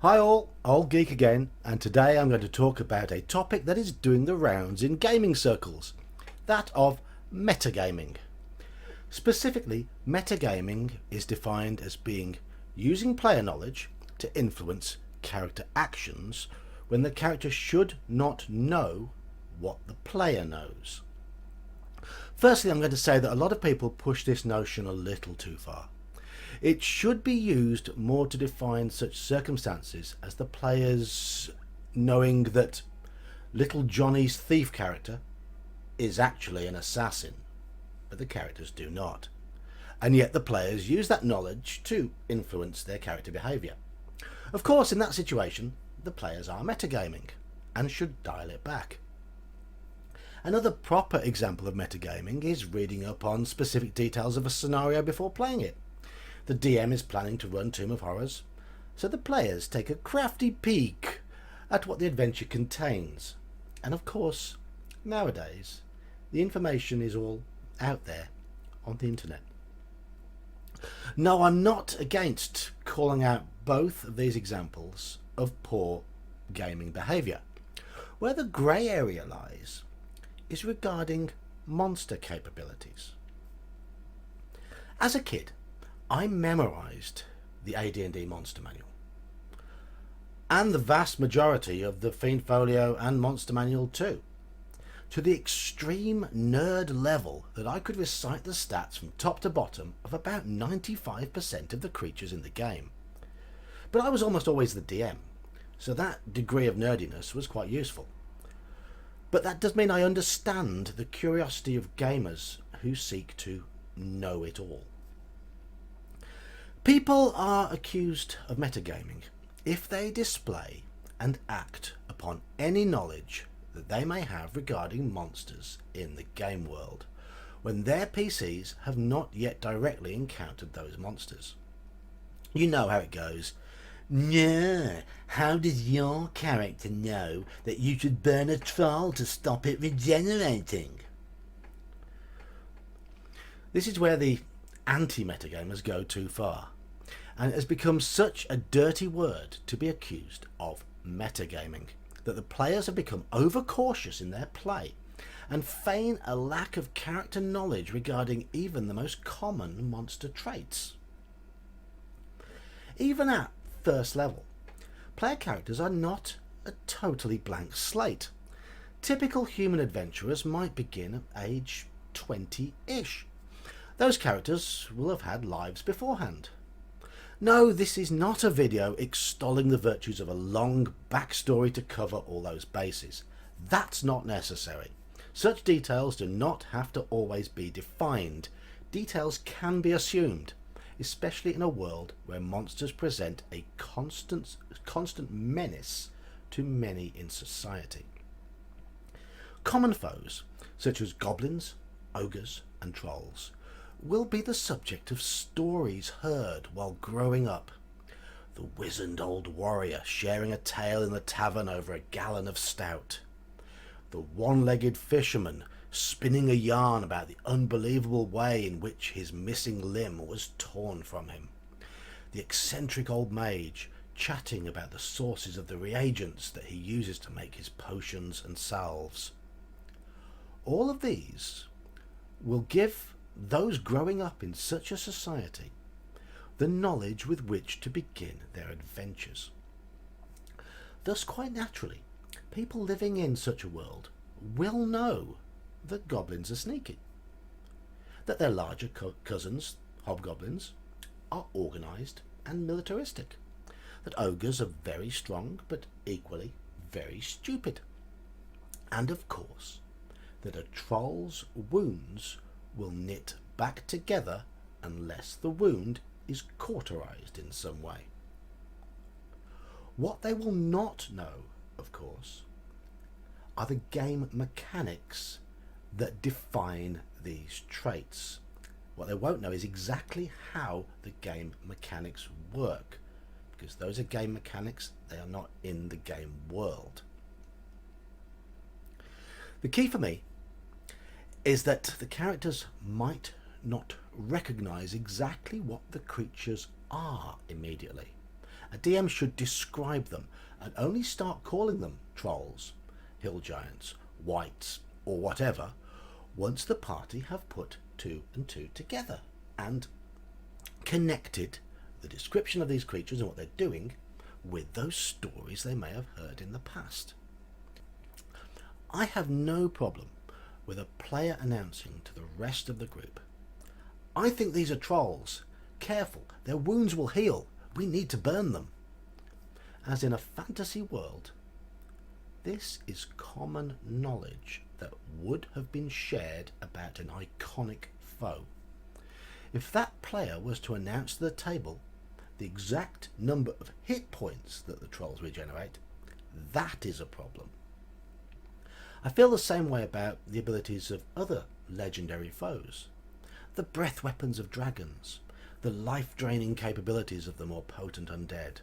Hi all, Old Geek again, and today I'm going to talk about a topic that is doing the rounds in gaming circles, that of metagaming. Specifically, metagaming is defined as being using player knowledge to influence character actions when the character should not know what the player knows. Firstly, I'm going to say that a lot of people push this notion a little too far. It should be used more to define such circumstances as the players knowing that little Johnny's thief character is actually an assassin, but the characters do not. And yet the players use that knowledge to influence their character behaviour. Of course, in that situation, the players are metagaming and should dial it back. Another proper example of metagaming is reading up on specific details of a scenario before playing it. The DM is planning to run Tomb of Horrors, so the players take a crafty peek at what the adventure contains. And of course, nowadays, the information is all out there on the internet. No, I'm not against calling out both of these examples of poor gaming behaviour. Where the grey area lies is regarding monster capabilities. As a kid, I memorised the AD&D Monster Manual and the vast majority of the Fiend Folio and Monster Manual too, to the extreme nerd level that I could recite the stats from top to bottom of about 95% of the creatures in the game. But I was almost always the DM, so that degree of nerdiness was quite useful. But that does mean I understand the curiosity of gamers who seek to know it all. People are accused of metagaming if they display and act upon any knowledge that they may have regarding monsters in the game world, when their PCs have not yet directly encountered those monsters. You know how it goes. No, how does your character know that you should burn a troll to stop it regenerating? This is where the anti-metagamers go too far, and it has become such a dirty word to be accused of metagaming that the players have become overcautious in their play and feign a lack of character knowledge regarding even the most common monster traits. Even at first level, player characters are not a totally blank slate. Typical human adventurers might begin at age 20-ish. Those characters will have had lives beforehand. No, this is not a video extolling the virtues of a long backstory to cover all those bases. That's not necessary. Such details do not have to always be defined. Details can be assumed, especially in a world where monsters present a constant menace to many in society. Common foes, such as goblins, ogres, and trolls, will be the subject of stories heard while growing up. The wizened old warrior sharing a tale in the tavern over a gallon of stout. The one-legged fisherman spinning a yarn about the unbelievable way in which his missing limb was torn from him. The eccentric old mage chatting about the sources of the reagents that he uses to make his potions and salves. All of these will give those growing up in such a society the knowledge with which to begin their adventures. Thus, quite naturally, people living in such a world will know that goblins are sneaky, that their larger cousins, hobgoblins, are organised and militaristic, that ogres are very strong but equally very stupid, and of course that a troll's wounds will knit back together unless the wound is cauterized in some way. What they will not know, of course, are the game mechanics that define these traits. What they won't know is exactly how the game mechanics work, because those are game mechanics, they are not in the game world. The key for me is that the characters might not recognize exactly what the creatures are immediately, A DM should describe them and only start calling them trolls, hill giants, wights, or whatever once the party have put two and two together and connected the description of these creatures and what they're doing with those stories they may have heard in the past. I have no problem with a player announcing to the rest of the group, "I think these are trolls. Careful, their wounds will heal. We need to burn them." As in a fantasy world, this is common knowledge that would have been shared about an iconic foe. If that player was to announce to the table the exact number of hit points that the trolls regenerate, that is a problem. I feel the same way about the abilities of other legendary foes. The breath weapons of dragons, the life-draining capabilities of the more potent undead,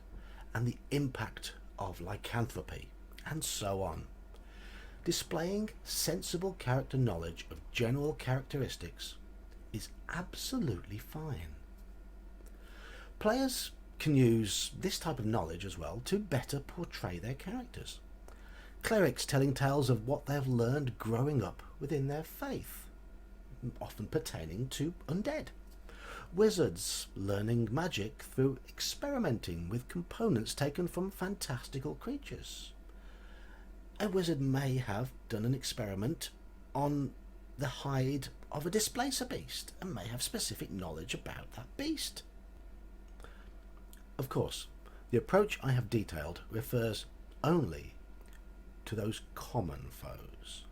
and the impact of lycanthropy, and so on. Displaying sensible character knowledge of general characteristics is absolutely fine. Players can use this type of knowledge as well to better portray their characters. Clerics telling tales of what they've learned growing up within their faith, often pertaining to undead. Wizards learning magic through experimenting with components taken from fantastical creatures. A wizard may have done an experiment on the hide of a displacer beast and may have specific knowledge about that beast. Of course, the approach I have detailed refers only to those common foes,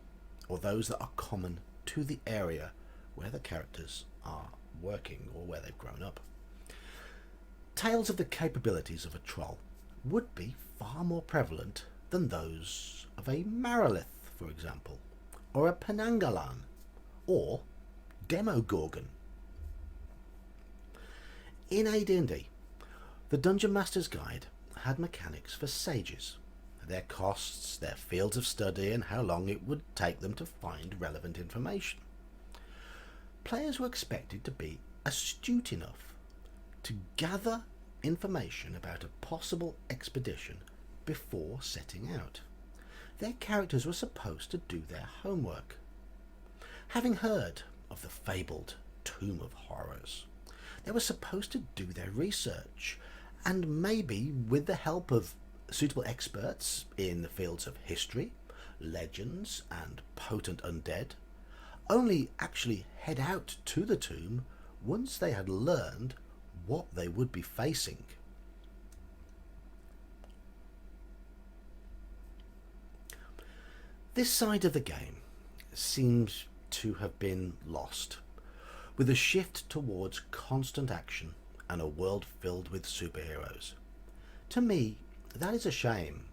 or those that are common to the area where the characters are working or where they've grown up. Tales of the capabilities of a troll would be far more prevalent than those of a Marilith, for example, or a Penangalan, or Demogorgon. In AD&D, the Dungeon Master's Guide had mechanics for sages, their costs, their fields of study, and how long it would take them to find relevant information. Players were expected to be astute enough to gather information about a possible expedition before setting out. Their characters were supposed to do their homework. Having heard of the fabled Tomb of Horrors, they were supposed to do their research, and maybe with the help of suitable experts in the fields of history, legends, and potent undead, only actually head out to the tomb once they had learned what they would be facing. This side of the game seems to have been lost, with a shift towards constant action and a world filled with superheroes. To me, that is a shame.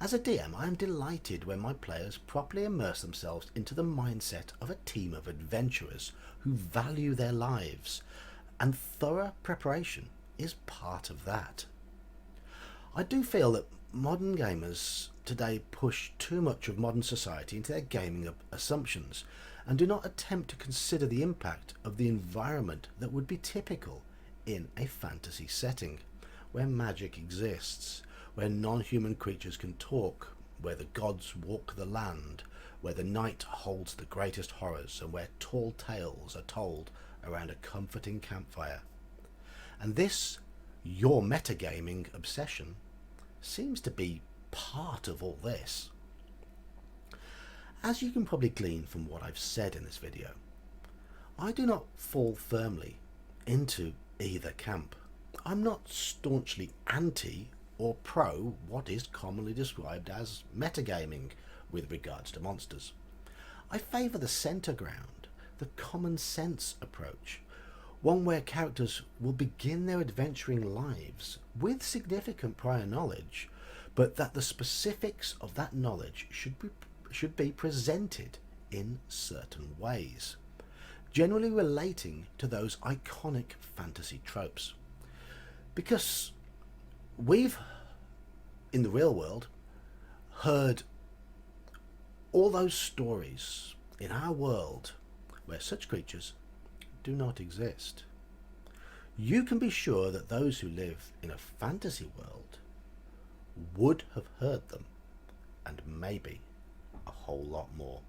As a DM, I am delighted when my players properly immerse themselves into the mindset of a team of adventurers who value their lives, and thorough preparation is part of that. I do feel that modern gamers today push too much of modern society into their gaming assumptions and do not attempt to consider the impact of the environment that would be typical in a fantasy setting, where magic exists, where non-human creatures can talk, where the gods walk the land, where the night holds the greatest horrors, and where tall tales are told around a comforting campfire. And this, your metagaming obsession, seems to be part of all this. As you can probably glean from what I've said in this video, I do not fall firmly into either camp. I'm not staunchly anti or pro what is commonly described as metagaming with regards to monsters. I favour the centre ground, the common sense approach, one where characters will begin their adventuring lives with significant prior knowledge, but that the specifics of that knowledge should be presented in certain ways, generally relating to those iconic fantasy tropes. Because we've, in the real world, heard all those stories in our world where such creatures do not exist. you can be sure that those who live in a fantasy world would have heard them, and maybe a whole lot more.